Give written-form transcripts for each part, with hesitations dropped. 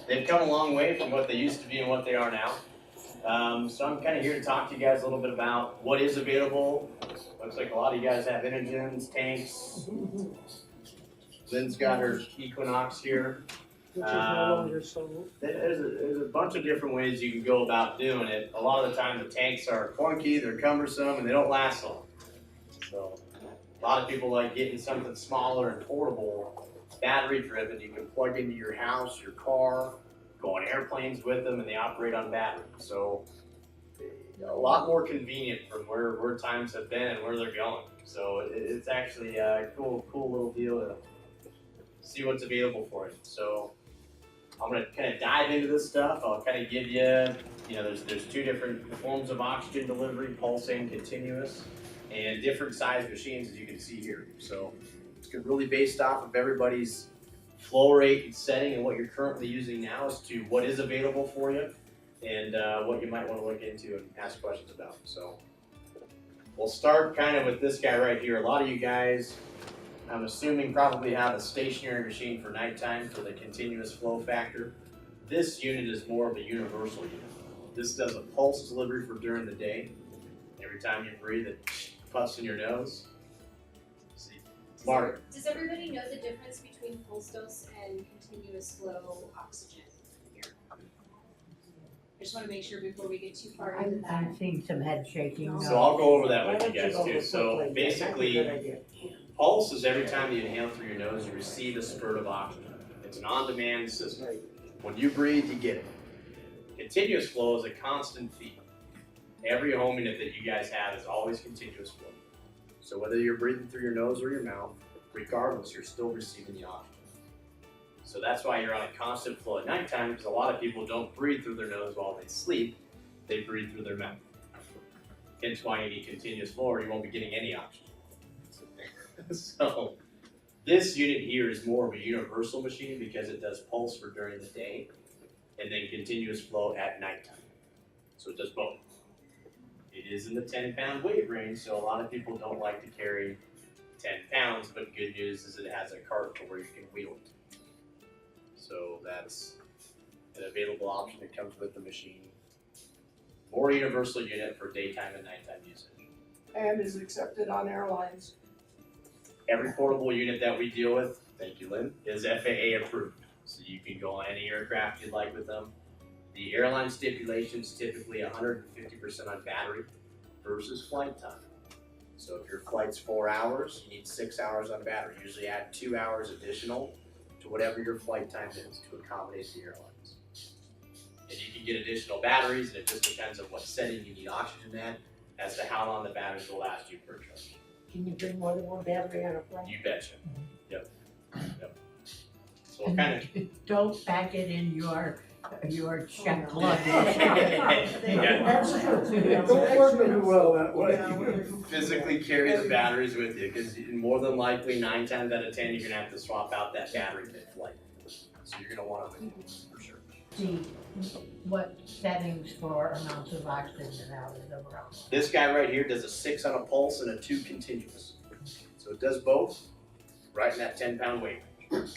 they've come a long way from what they used to be and what they are now. So I'm kind of here to talk to you guys a little bit about what is available. Looks like a lot of you guys have Inogens, tanks. Lynn's got her Equinox here. Which is no longer sold. There's a bunch of different ways you can go about doing it. A lot of the time the tanks are clunky, they're cumbersome, and they don't last long. So a lot of people like getting something smaller and portable, battery driven. You can plug into your house, your car, go on airplanes with them, and they operate on battery. So a lot more convenient from where times have been and where they're going. So it's actually a cool little deal to see what's available for you. So I'm going to kind of dive into this stuff. I'll kind of give you, there's two different forms of oxygen delivery, pulsing, continuous, and different size machines as you can see here. So it's really based off of everybody's flow rate and setting and what you're currently using now as to what is available for you and what you might want to look into and ask questions about. So we'll start kind of with this guy right here. A lot of you guys, I'm assuming, probably have a stationary machine for nighttime for the continuous flow factor. This unit is more of a universal unit. This does a pulse delivery for during the day. Every time you breathe, it puffs in your nose. See, Mark. Does everybody know the difference between pulse dose and continuous flow oxygen here? I just want to make sure before we get too far into that. I'm seeing some head shaking. So I'll go over that with you guys too. So basically, pulse is every time you inhale through your nose, you receive a spurt of oxygen. It's an on-demand system. When you breathe, you get it. Continuous flow is a constant feed. Every home unit that you guys have is always continuous flow. So whether you're breathing through your nose or your mouth, regardless, you're still receiving the oxygen. So that's why you're on a constant flow at nighttime, because a lot of people don't breathe through their nose while they sleep. They breathe through their mouth. Hence why you need continuous flow or you won't be getting any oxygen. So this unit here is more of a universal machine because it does pulse for during the day and then continuous flow at nighttime. So it does both. It is in the 10-pound weight range, so a lot of people don't like to carry 10 pounds, but good news is it has a cart where you can wheel it. So that's an available option that comes with the machine. More universal unit for daytime and nighttime usage. And is accepted on airlines. Every portable unit that we deal with, thank you, Lynn, is FAA approved. So you can go on any aircraft you'd like with them. The airline stipulations typically 150% on battery versus flight time. So if your flight's 4 hours, you need 6 hours on battery. Usually add 2 hours additional to whatever your flight time is to accommodate the airlines. And you can get additional batteries, and it just depends on what setting you need oxygen at as to how long the batteries will last you per trip. Can you bring more than one battery on a plane? You betcha. Yep. So we'll kind of Don't pack it in your checked luggage. That's true. Don't work very well that way. physically carry the batteries with you because more than likely 9 times out of 10 you're gonna have to swap out that battery mid-flight. So you're gonna want them with you for sure. What settings for amounts of oxygen out of the room? This guy right here does a 6 on a pulse and a 2 continuous. So it does both, right in that 10-pound weight range.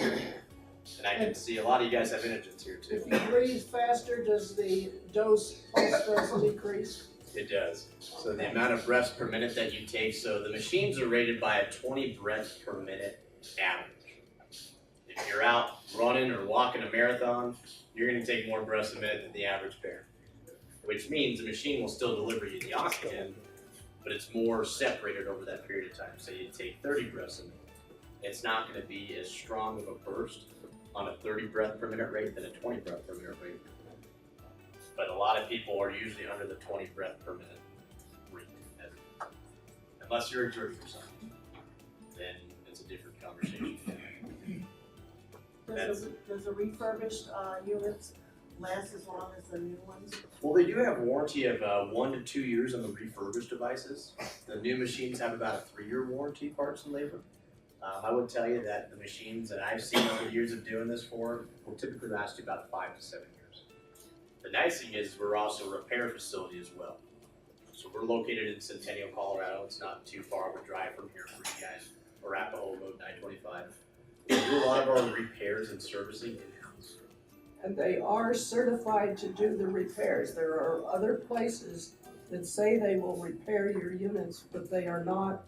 And I can see a lot of you guys have Inogens here too. If you breathe faster, does the pulse dose decrease? It does. So the amount of breaths per minute that you take, so the machines are rated by a 20 breaths per minute average. If you're out running or walking a marathon, you're going to take more breaths a minute than the average bear. Which means the machine will still deliver you the oxygen, but it's more separated over that period of time. So you take 30 breaths a minute. It's not going to be as strong of a burst on a 30 breath per minute rate than a 20 breath per minute rate. But a lot of people are usually under the 20 breath per minute rate. Unless you're exerting yourself, then it's a different conversation. Does the refurbished units last as long as the new ones? Well, they do have warranty of 1 to 2 years on the refurbished devices. The new machines have about a 3-year warranty, parts and labor. I would tell you that the machines that I've seen over years of doing this for will typically last you about 5 to 7 years. The nice thing is we're also a repair facility as well. So we're located in Centennial, Colorado. It's not too far of a drive from here for you guys. Arapahoe Road 925. We do a lot of our repairs and servicing in-house. and they are certified to do the repairs. There are other places that say they will repair your units, but they are not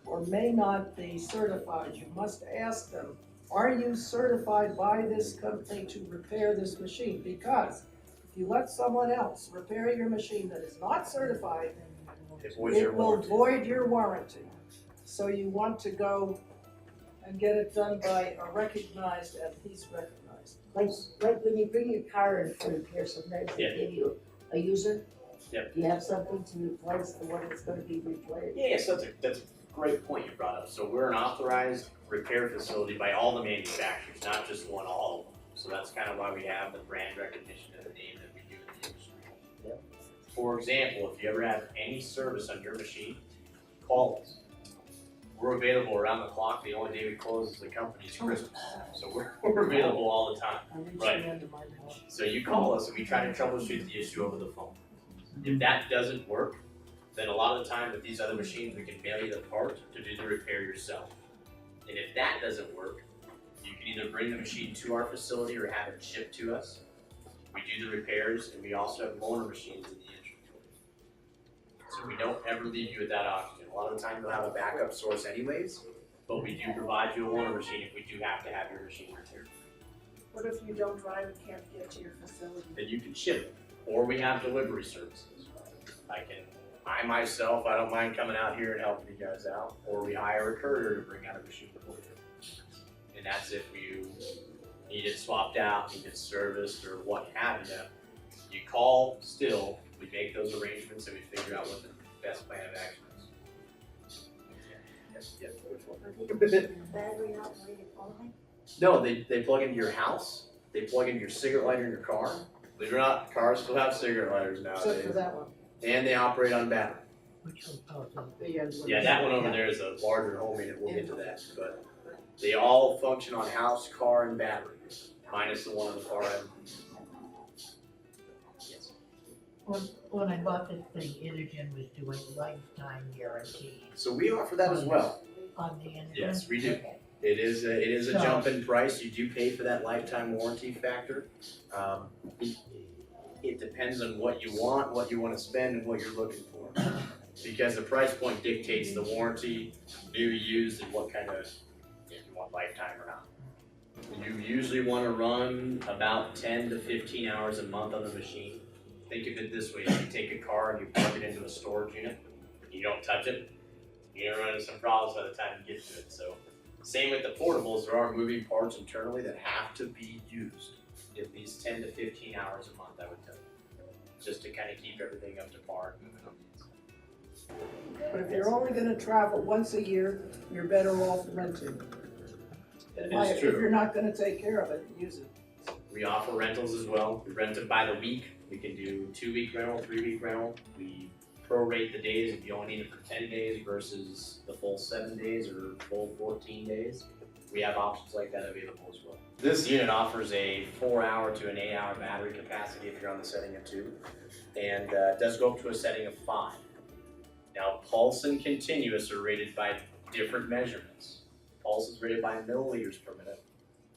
or may not be certified. You must ask them, are you certified by this company to repair this machine? Because if you let someone else repair your machine that is not certified, It voids your it will warranty. void your warranty. So you want to go and get it done by a recognized, and he's recognized. Like when you bring your car in for repair, sometimes they Yeah. give you a user. Yep. Do you have something to replace the one that's gonna be replaced? Yeah, so that's a great point you brought up. So we're an authorized repair facility by all the manufacturers, not just one, all of them. So that's kind of why we have the brand recognition of the name that we do in the industry. For example, if you ever have any service on your machine, call us. We're available around the clock. The only day we close is the company's Christmas. So we're available all the time. I'm reaching Right. into my mouth. So you call us and we try to troubleshoot the issue over the phone. If that doesn't work, then a lot of the time with these other machines, we can mail you the part to do the repair yourself. And if that doesn't work, you can either bring the machine to our facility or have it shipped to us. We do the repairs, and we also have loaner machines in the inventory. So we don't ever leave you with that oxygen. A lot of the time you'll have a backup source anyways, but we do provide you a loaner machine if we do have to have your machine repaired. What if you don't drive and can't get to your facility? Then you can ship it, or we have delivery services. I myself, I don't mind coming out here and helping you guys out, or we hire a courier to bring out a machine for you. And that's if you need it swapped out, need it serviced, or what have you. You call still, we make those arrangements and we figure out what the best plan of action is. Yes, which one? Battery operated only? No, they plug into your house, they plug into your cigarette lighter in your car. Believe it or not, cars still have cigarette lighters Except for nowadays. that one. And they operate on battery. Which one? The end one. Yeah, that one over there is a larger home unit, we'll get to that, but they all function on house, car, and battery, minus the one on the far end. Yes. When I bought this thing, Energen was doing lifetime guarantee So we offer that as well. on the Energen. Yes, we do. Okay. It is a So- jump in price, you do pay for that lifetime warranty factor. It depends on what you want, what you wanna spend, and what you're looking for. Because the price point dictates the warranty, new, used, and what kind of, if you want lifetime or not. You usually wanna run about 10 to 15 hours a month on the machine. Think of it this way, if you take a car and you plug it into a storage unit, you don't touch it, you're gonna run into some problems by the time you get to it, so. Same with the portables, there are moving parts internally that have to be used at least 10 to 15 hours a month, I would tell you. Just to kind of keep everything up to par and moving on these. But if you're only gonna travel once a year, you're better off renting. That Why, is if true. you're not gonna take care of it, use it. We offer rentals as well. We rent it by the week. We can do 2-week rental, 3-week rental. We prorate the days if you only need it for 10 days versus the full 7 days or full 14 days. We have options like that available as well. This unit offers a 4-hour to an 8-hour battery capacity if you're on the setting of 2, and it does go up to a setting of 5. Now, pulse and continuous are rated by different measurements. Pulse is rated by milliliters per minute,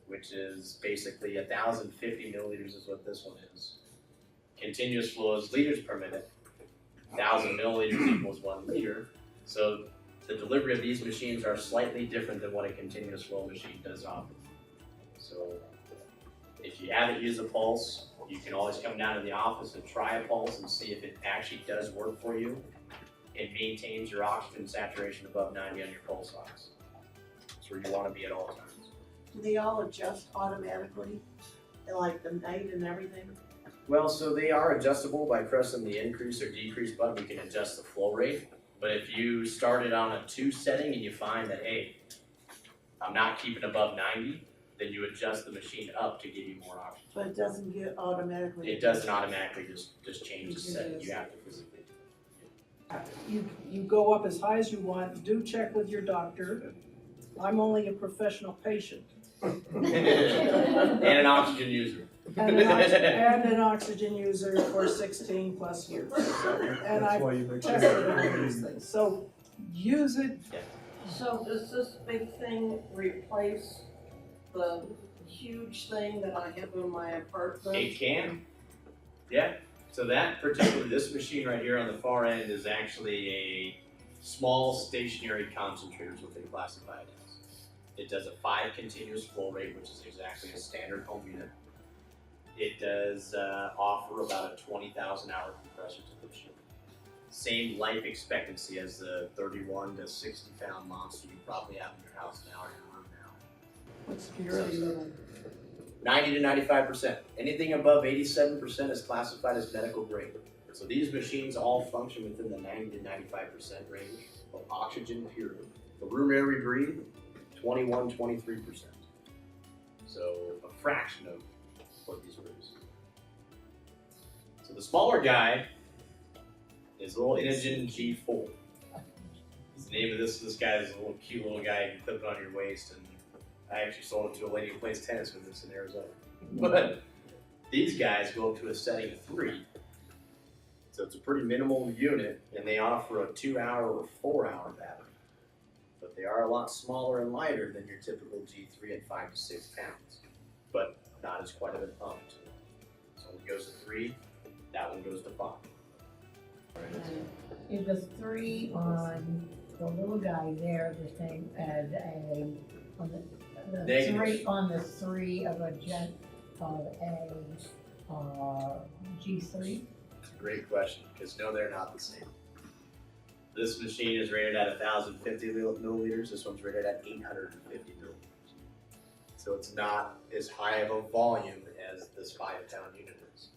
which is basically 1,050 milliliters is what this one is. Continuous flow is liters per minute. 1,000 milliliters equals 1 liter. So the delivery of these machines are slightly different than what a continuous flow machine does offer. So if you haven't used a pulse, you can always come down to the office and try a pulse and see if it actually does work for you. It maintains your oxygen saturation above 90 on your pulse ox. That's where you want to be at all times. Do they all adjust automatically, like the night and everything? Well, so they are adjustable by pressing the increase or decrease button. We can adjust the flow rate. But if you started on a 2 setting and you find that, hey, I'm not keeping above 90, then you adjust the machine up to give you more oxygen. But it doesn't get automatically. It doesn't automatically just change the setting. You have to physically. You go up as high as you want, do check with your doctor. I'm only a professional patient. And an oxygen user. And an oxygen user for 16 plus years. And I've tested all these things, so use it. So does this big thing replace the huge thing that I have in my apartment? It can. Yeah. So that particular, this machine right here on the far end is actually a small stationary concentrator is what they classify it as. It does a 5 continuous flow rate, which is exactly a standard home unit. It does offer about a 20,000 hour compressor to the machine. Same life expectancy as the 31 to 60 pound monster you probably have in your house now or your room now. What's the purity level? 90 to 95%. Anything above 87% is classified as medical grade. So these machines all function within the 90 to 95% range of oxygen purity. The room air we breathe, 21, 23%. So a fraction of what these rooms. So the smaller guy is a little Inogen G4. The name of this guy is a little cute little guy you can clip it on your waist, and I actually sold it to a lady who plays tennis with this in Arizona. But these guys go up to a setting of 3. So it's a pretty minimal unit, and they offer a 2-hour or 4-hour battery. But they are a lot smaller and lighter than your typical G3 at 5 to 6 pounds. But not as quite a bit pumped. So one goes to 3, that one goes to 5. Is the 3 on the little guy there the same as on the Negative. 3 on the 3 of a G3? It's a great question, because no, they're not the same. This machine is rated at 1,050 milliliters. This one's rated at 850 milliliters. So it's not as high of a volume as this 5-pound unit is.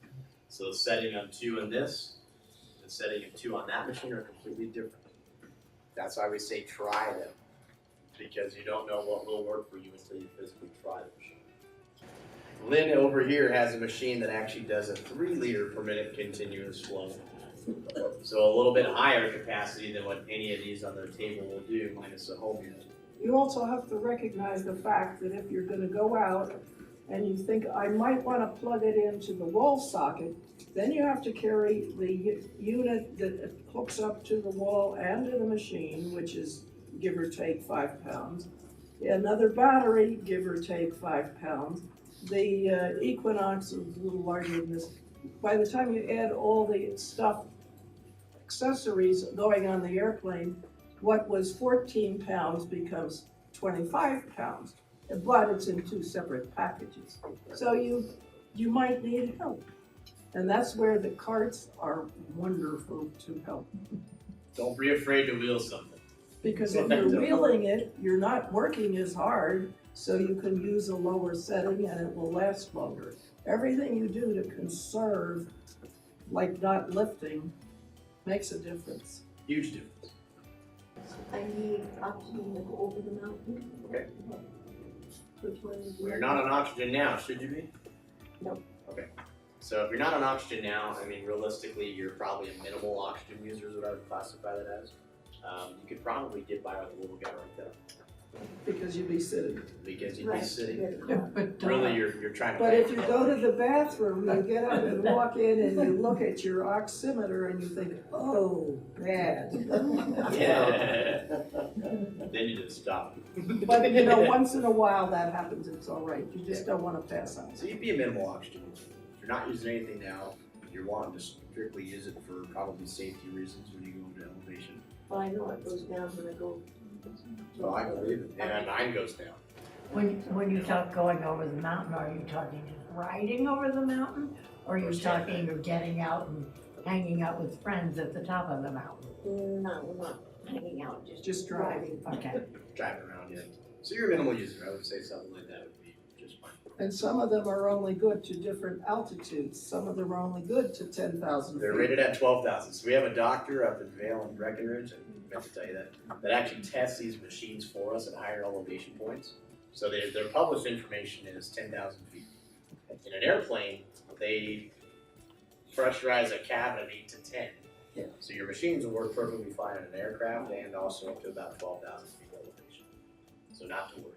So the setting on 2 on this, the setting of 2 on that machine are completely different. That's why we say try them, because you don't know what will work for you until you physically try the machine. Lynn over here has a machine that actually does a 3 liter per minute continuous flow. So a little bit higher capacity than what any of these on their table will do, minus a home unit. You also have to recognize the fact that if you're gonna go out and you think, I might wanna plug it into the wall socket, then you have to carry the unit that hooks up to the wall and to the machine, which is give or take 5 pounds. Another battery, give or take 5 pounds. The Equinox is a little larger than this. By the time you add all the stuff, accessories going on the airplane, what was 14 pounds becomes 25 pounds, but it's in 2 separate packages. So you might need help. And that's where the carts are wonderful to help. Don't be afraid to wheel something. Because if you're wheeling it, you're not working as hard, so you can use a lower setting and it will last longer. Everything you do to conserve, like not lifting, makes a difference. Huge difference. I need oxygen to go over the mountain. Okay. Which one is? We're not on oxygen now, should you be? No. Okay. So if you're not on oxygen now, I mean, realistically, you're probably a minimal oxygen user is what I would classify that as. You could probably get by with a little guy right there. Because you'd be sitting. Because you'd Right. be sitting. But Really, you're trying to. But if you go to the bathroom, you get up and walk in and you look at your oximeter and you think, oh, bad. Yeah. Then you just stop. But you know, once in a while that happens, it's all right. You just don't want to pass out. So you'd be a minimal oxygen user. If you're not using anything now, you're wanting to strictly use it for probably safety reasons when you go into elevation. Well, I know it goes down when I go. So I believe it. And mine goes down. when you talk going over the mountain, are you talking just riding over the mountain? Or are you talking of getting out and hanging out with friends at the top of the mountain? No, we're not hanging out, Just driving. Okay. Driving around, yeah. So you're a minimal user. I would say something like that would be just fine. And some of them are only good to different altitudes. Some of them are only good to 10,000 feet. They're rated at 12,000. So we have a doctor up in Vail and Breckenridge, and I meant to tell you that actually tests these machines for us at higher elevation points. So their published information is 10,000 feet. In an airplane, they pressurize a cabin of 8 to 10. Yeah. So your machines will work perfectly fine in an aircraft and also up to about 12,000 feet elevation. So not to worry.